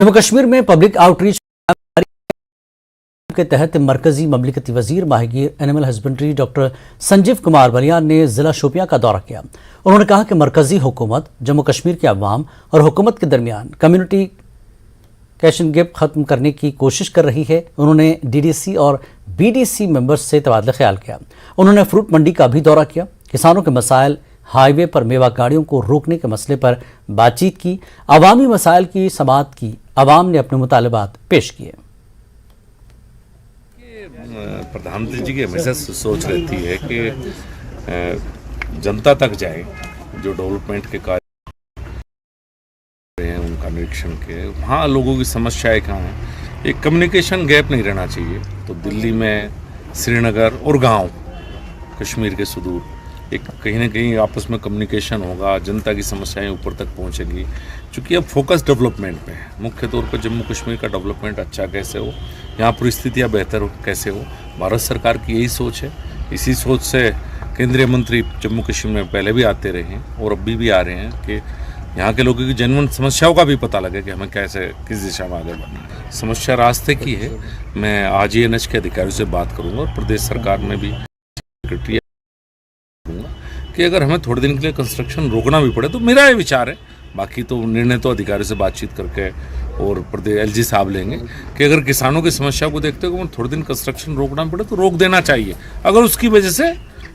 जम्मू कश्मीर में public outreach के तहत मरकजी ममलिकती वजीर माहिगीर animal husbandry doctor Sanjeev Kumar Balyan ने जिला शोपियां का दौरा किया। उन्होंने कहा कि मरकजी हुकूमत जम्मू कश्मीर के अवाम और हुकूमत के दरमियान कम्युनिटी कैशन गैप खत्म करने की कोशिश कर रही है। उन्होंने डीडीसी और बीडीसी मेंबर्स से तबादला ख्याल किया। उन्होंने फ्रूट मंडी का भी दौरा किया। किसानों के मसाइल, हाईवे पर मेवा गाड़ियों को रोकने के मसले पर बातचीत की। अवामी मसाइल की समाअत की। अवाम ने अपने मुतालबात पेश किए। प्रधानमंत्री जी की हमेशा सोच रहती है कि जनता तक जाए, जो डेवलपमेंट के कार्य हैं उनका निरीक्षण के, वहाँ लोगों की समस्याएं कहाँ हैं। एक कम्युनिकेशन गैप नहीं रहना चाहिए। तो दिल्ली में, श्रीनगर और गांव कश्मीर के सुदूर एक कहीं ना कहीं आपस में कम्युनिकेशन होगा, जनता की समस्याएं ऊपर तक पहुंचेगी। चूँकि अब फोकस डेवलपमेंट पे है, मुख्य तौर पर जम्मू कश्मीर का डेवलपमेंट अच्छा कैसे हो, यहाँ परिस्थितियाँ बेहतर कैसे हो, भारत सरकार की यही सोच है। इसी सोच से केंद्रीय मंत्री जम्मू कश्मीर में पहले भी आते रहे हैं और अभी भी आ रहे हैं कि यहाँ के लोगों की जेन्युइन समस्याओं का भी पता लगे कि हमें कैसे किस दिशा में आगे बढ़ना है। समस्या रास्ते की है। मैं आज ENH के अधिकारियों से बात करूँगा और प्रदेश सरकार में भी सेक्रेटरी कि अगर हमें थोड़े दिन के लिए कंस्ट्रक्शन रोकना भी पड़े तो मेरा ये विचार है, बाकी तो निर्णय तो अधिकारियों से बातचीत करके और प्रदेश LG साहब लेंगे कि अगर किसानों की समस्या को देखते हुए थोड़े दिन कंस्ट्रक्शन रोकना पड़े तो रोक देना चाहिए। अगर उसकी वजह से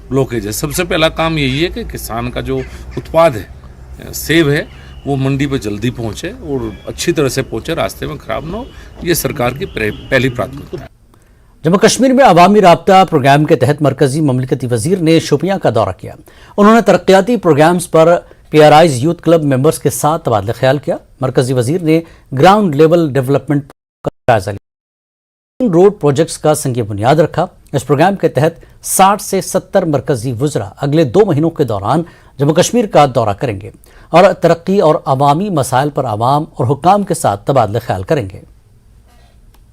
ब्लॉकेज है, सबसे पहला काम यही है कि किसान का जो उत्पाद है, सेब है, वो मंडी पे जल्दी पहुँचे और अच्छी तरह से पहुँचे, रास्ते में खराब ना हो। ये सरकार की पहली प्राथमिकता है। जम्मू कश्मीर में अवामी राब्ता प्रोग्राम के तहत मरकजी ममलिकती वजीर ने शोपियां का दौरा किया। उन्होंने तरक्याती प्रोग्राम्स पर PRIs यूथ क्लब मेंबर्स के साथ तबादला ख्याल किया। मरकजी वजीर ने ग्राउंड लेवल डेवलपमेंट का जायजा लिया, रोड प्रोजेक्ट्स का संग बुनियाद रखा। इस प्रोग्राम के तहत 60 से 70 मरकजी वुज़रा अगले 2 महीनों के दौरान जम्मू कश्मीर का दौरा करेंगे और तरक्की और अवामी मसाइल पर आवाम और हुक्काम के साथ तबादला ख्याल करेंगे।